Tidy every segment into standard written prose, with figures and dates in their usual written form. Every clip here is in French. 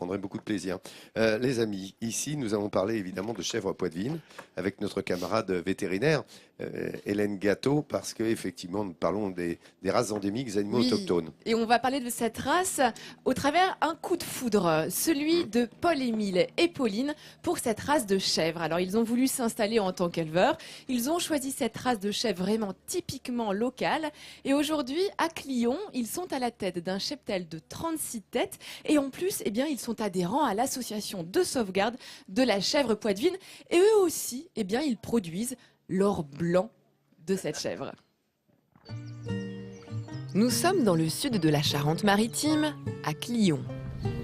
prendrez beaucoup de plaisir. Les amis, ici, nous avons parlé évidemment de chèvres poitevines avec notre camarade vétérinaire, Hélène Gâteau, parce qu'effectivement, nous parlons des races endémiques, des animaux autochtones. Et on va parler de cette race au travers un coup de foudre, celui de Paul-Émile et Pauline pour cette race de chèvres. Alors, ils ont voulu s'installer en tant qu'éleveurs. Ils ont choisi cette race de chèvres vraiment typiquement locale. Et aujourd'hui, à Clion, ils sont à la tête d'un cheptel de 36 têtes. Et en plus, eh bien, ils sont adhérents à l'association de sauvegarde de la chèvre poitevine. Et eux aussi, eh bien, ils produisent l'or blanc de cette chèvre. Nous sommes dans le sud de la Charente-Maritime, à Clion.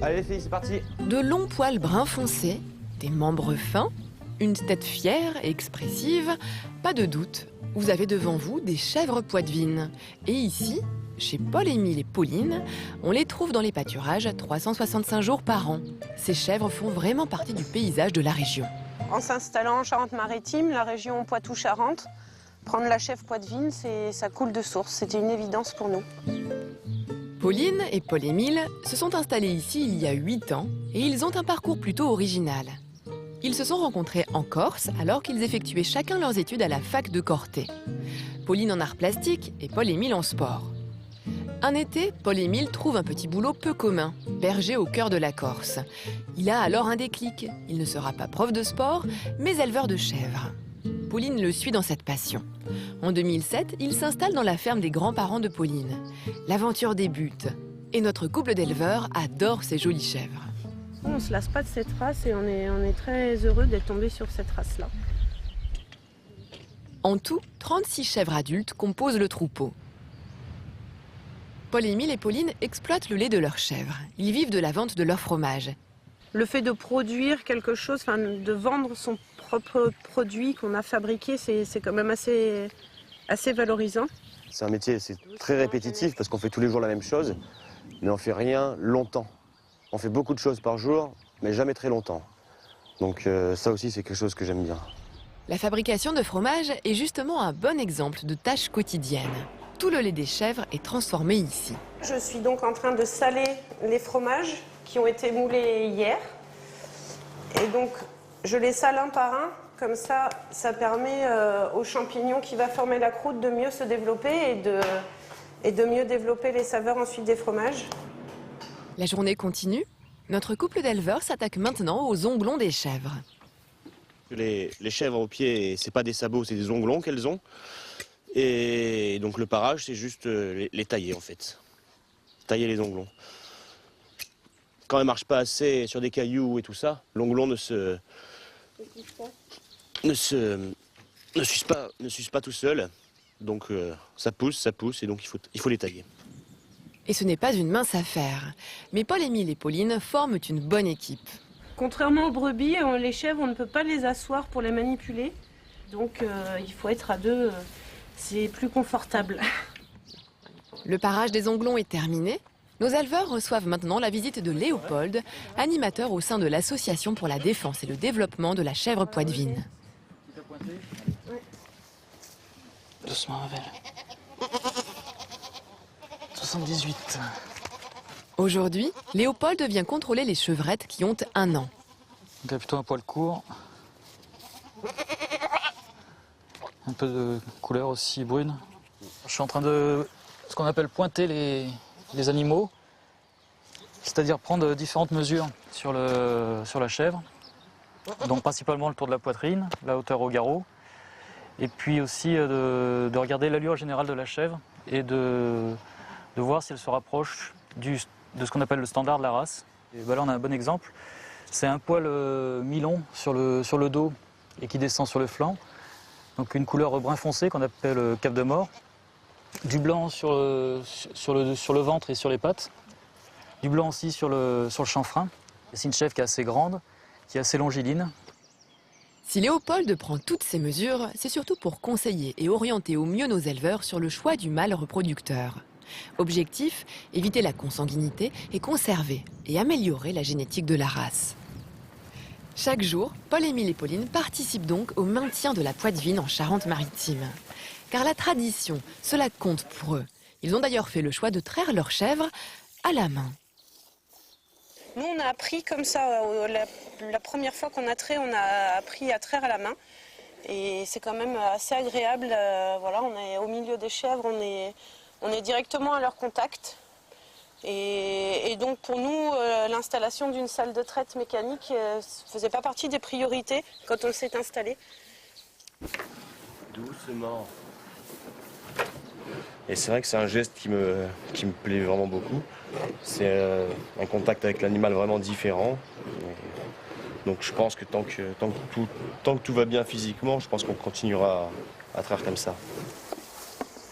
Allez les filles, c'est parti. De longs poils brun foncé, des membres fins, une tête fière et expressive, pas de doute, vous avez devant vous des chèvres poitevines. Et ici, chez Paul-Émile et Pauline, on les trouve dans les pâturages 365 jours par an. Ces chèvres font vraiment partie du paysage de la région. En s'installant en Charente-Maritime, la région Poitou-Charentes, prendre la chèvre poitevine, ça coule de source. C'était une évidence pour nous. Pauline et Paul-Émile se sont installés ici il y a 8 ans et ils ont un parcours plutôt original. Ils se sont rencontrés en Corse alors qu'ils effectuaient chacun leurs études à la fac de Corté. Pauline en art plastique et Paul-Émile en sport. Un été, Paul-Émile trouve un petit boulot peu commun, berger au cœur de la Corse. Il a alors un déclic. Il ne sera pas prof de sport, mais éleveur de chèvres. Pauline le suit dans cette passion. En 2007, il s'installe dans la ferme des grands-parents de Pauline. L'aventure débute. Et notre couple d'éleveurs adore ces jolies chèvres. On ne se lasse pas de cette race et on est très heureux d'être tombé sur cette race-là. En tout, 36 chèvres adultes composent le troupeau. Paul-Émile et Pauline exploitent le lait de leurs chèvres. Ils vivent de la vente de leur fromage. Le fait de produire quelque chose, de vendre son propre produit qu'on a fabriqué, c'est quand même assez valorisant. C'est un métier, c'est très répétitif parce qu'on fait tous les jours la même chose, mais on fait rien longtemps. On fait beaucoup de choses par jour, mais jamais très longtemps. Donc ça aussi, c'est quelque chose que j'aime bien. La fabrication de fromage est justement un bon exemple de tâche quotidienne. Tout le lait des chèvres est transformé ici. Je suis donc en train de saler les fromages qui ont été moulés hier. Et donc, je les sale un par un. Comme ça permet aux champignons qui va former la croûte de mieux se développer et de mieux développer les saveurs ensuite des fromages. La journée continue. Notre couple d'éleveurs s'attaque maintenant aux onglons des chèvres. Les chèvres au pied, c'est pas des sabots, c'est des onglons qu'elles ont. Et donc le parage, c'est juste les tailler en fait. Tailler les onglons. Quand elles marchent pas assez sur des cailloux et tout ça, l'onglon ne suce pas tout seul. Donc ça pousse et donc il faut les tailler. Et ce n'est pas une mince affaire. Mais Paul-Émile et Pauline forment une bonne équipe. Contrairement aux brebis, les chèvres, on ne peut pas les asseoir pour les manipuler. Donc il faut être à deux, c'est plus confortable. Le parage des onglons est terminé. Nos éleveurs reçoivent maintenant la visite de Léopold, animateur au sein de l'Association pour la défense et le développement de la chèvre poitevine. Doucement, Ravel. 78. Aujourd'hui, Léopold vient contrôler les chevrettes qui ont 1 an. Donc, il a plutôt un poil court. Un peu de couleur aussi brune. Je suis en train de ce qu'on appelle pointer les animaux, c'est-à-dire prendre différentes mesures sur la chèvre. Donc principalement le tour de la poitrine, la hauteur au garrot, et puis aussi de regarder l'allure générale de la chèvre et de voir si elle se rapproche de ce qu'on appelle le standard de la race. Et ben là on a un bon exemple, c'est un poil mi-long sur le dos et qui descend sur le flanc. Donc une couleur brun foncé qu'on appelle cap de mort. Du blanc sur le ventre et sur les pattes. Du blanc aussi sur le chanfrein. C'est une chèvre qui est assez grande, qui est assez longiligne. Si Léopold prend toutes ces mesures, c'est surtout pour conseiller et orienter au mieux nos éleveurs sur le choix du mâle reproducteur. Objectif, éviter la consanguinité et conserver et améliorer la génétique de la race. Chaque jour, Paul-Émile et Pauline participent donc au maintien de la poitevine en Charente-Maritime. Car la tradition, cela compte pour eux. Ils ont d'ailleurs fait le choix de traire leurs chèvres à la main. Nous, on a appris comme ça, la première fois qu'on a trait, on a appris à traire à la main. Et c'est quand même assez agréable. Voilà, on est au milieu des chèvres, on est directement à leur contact. Et donc pour nous, l'installation d'une salle de traite mécanique ne faisait pas partie des priorités quand on s'est installé. Doucement. Et c'est vrai que c'est un geste qui me plaît vraiment beaucoup. C'est un contact avec l'animal vraiment différent. Et donc je pense que tant que tout va bien physiquement, je pense qu'on continuera à traire comme ça.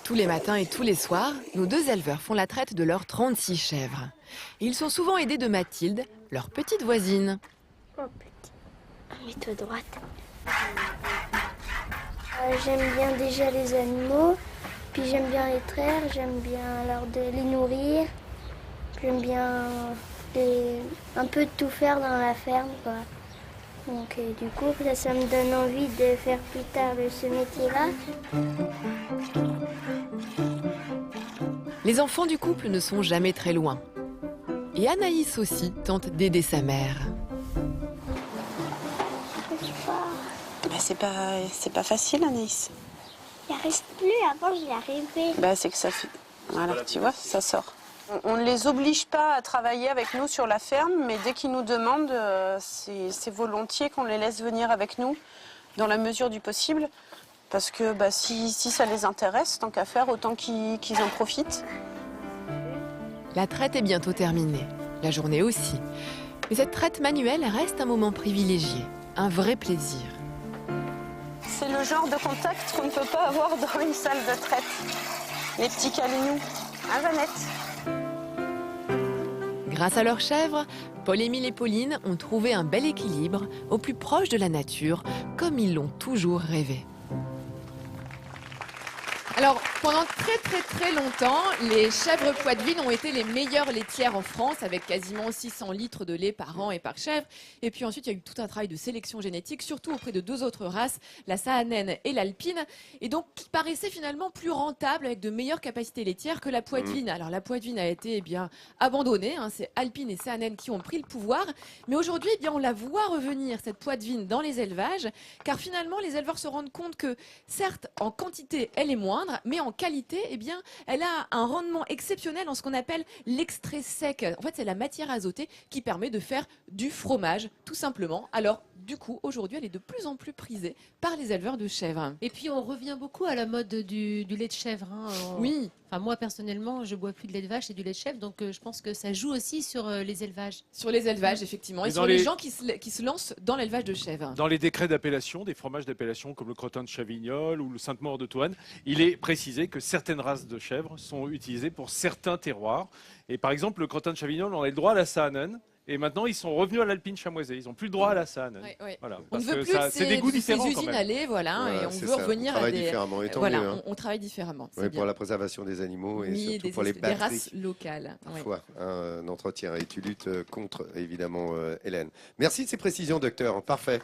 Tous les matins et tous les soirs, nos 2 éleveurs font la traite de leurs 36 chèvres. Et ils sont souvent aidés de Mathilde, leur petite voisine. Oh petit, mets-toi droite. J'aime bien déjà les animaux, puis j'aime bien les traire, j'aime bien les nourrir, j'aime bien un peu tout faire dans la ferme, quoi. Donc du coup, ça me donne envie de faire plus tard ce métier-là. Les enfants du couple ne sont jamais très loin. Et Anaïs aussi tente d'aider sa mère. C'est pas facile, Anaïs. Il reste plus, avant j'y arrivais. C'est que ça fait... Voilà, tu vois, ça sort. On ne les oblige pas à travailler avec nous sur la ferme, mais dès qu'ils nous demandent, c'est volontiers qu'on les laisse venir avec nous, dans la mesure du possible. Parce que si ça les intéresse, tant qu'à faire, autant qu'ils en profitent. La traite est bientôt terminée, la journée aussi. Mais cette traite manuelle reste un moment privilégié, un vrai plaisir. C'est le genre de contact qu'on ne peut pas avoir dans une salle de traite. Les petits câlinous. Hein, Jeannette ? Grâce à leurs chèvres, Paul-Émile et Pauline ont trouvé un bel équilibre au plus proche de la nature, comme ils l'ont toujours rêvé. Alors, pendant très longtemps, les chèvres poitevines ont été les meilleures laitières en France, avec quasiment 600 litres de lait par an et par chèvre. Et puis ensuite, il y a eu tout un travail de sélection génétique, surtout auprès de 2 autres races, la Saanen et l'Alpine, et donc qui paraissaient finalement plus rentables, avec de meilleures capacités laitières que la poitevine. Alors la poitevine a été abandonnée, c'est Alpine et Saanen qui ont pris le pouvoir, mais aujourd'hui, on la voit revenir, cette poitevine, dans les élevages, car finalement, les éleveurs se rendent compte que, certes, en quantité, elle est moindre, mais en qualité, elle a un rendement exceptionnel en ce qu'on appelle l'extrait sec. En fait, c'est la matière azotée qui permet de faire du fromage, tout simplement. Alors, du coup, aujourd'hui, elle est de plus en plus prisée par les éleveurs de chèvres. Et puis, on revient beaucoup à la mode du lait de chèvre. Oui. Enfin, moi, personnellement, je bois plus de lait de vache et du lait de chèvre, donc je pense que ça joue aussi sur les élevages. Sur les élevages, effectivement, et sur les gens qui se lancent dans l'élevage de chèvres. Dans les décrets d'appellation, des fromages d'appellation comme le crottin de Chavignol ou le Sainte-Maure de Toine, il est précisé que certaines races de chèvres sont utilisées pour certains terroirs. Et par exemple, le crottin de Chavignol, on a le droit à la Saanen. Et maintenant, ils sont revenus à l'Alpine chamoisée. Ils n'ont plus le droit à la Saanen. Voilà, On ne veut plus c'est des goûts différents ces quand usines même. aller, et on veut revenir à des... différemment, et tant Voilà, mieux, hein. on travaille différemment. Oui, pour la préservation des animaux et surtout pour les des batteries. races locales. Parfois, un entretien et tu luttes contre, évidemment, Hélène. Merci de ces précisions, docteur. Parfait.